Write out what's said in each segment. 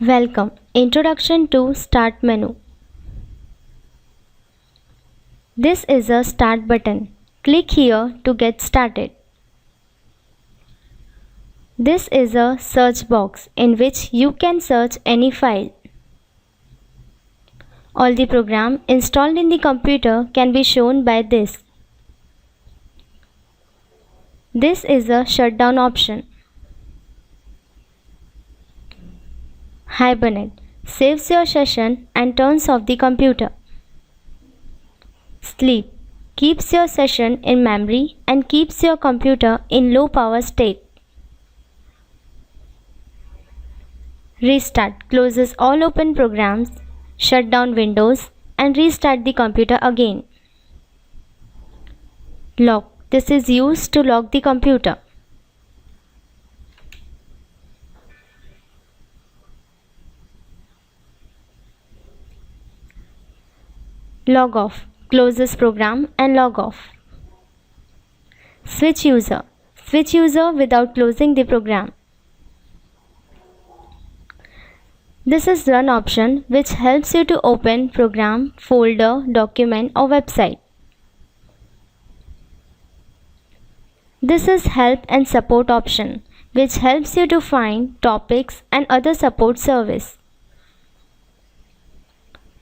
Welcome. Introduction to Start menu. This is a Start button. Click here to get started. This is a search box in which you can search any file. All the program installed in the computer can be shown by this. This is a shutdown option. Hibernate saves your session and turns off the computer. Sleep keeps your session in memory and keeps your computer in low power state. Restart closes all open programs, shut down Windows and restart the computer again. Lock. This is used to lock the computer. Log off. Closes program and log off. Switch user. Switch user without closing the program. This is Run option which helps you to open program, folder, document or website. This is Help and Support option which helps you to find topics and other support service.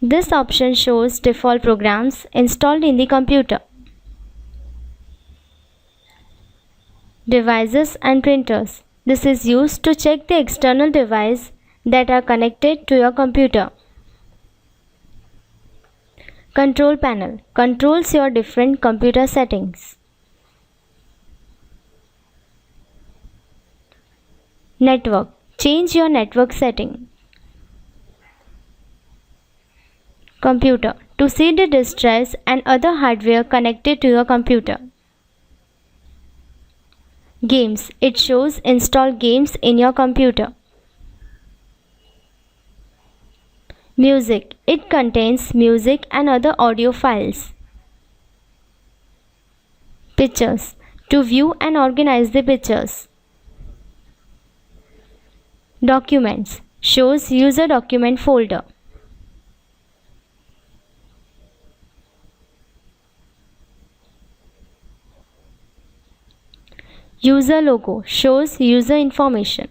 This option shows default programs installed in the computer. Devices and printers. This is used to check the external device that are connected to your computer. Control panel controls your different computer settings. Network. Change your network setting. Computer. To see the disk drives and other hardware connected to your computer. Games. It shows installed games in your computer. Music. It contains music and other audio files. Pictures. To view and organize the pictures. Documents. Shows user document folder. User logo shows user information.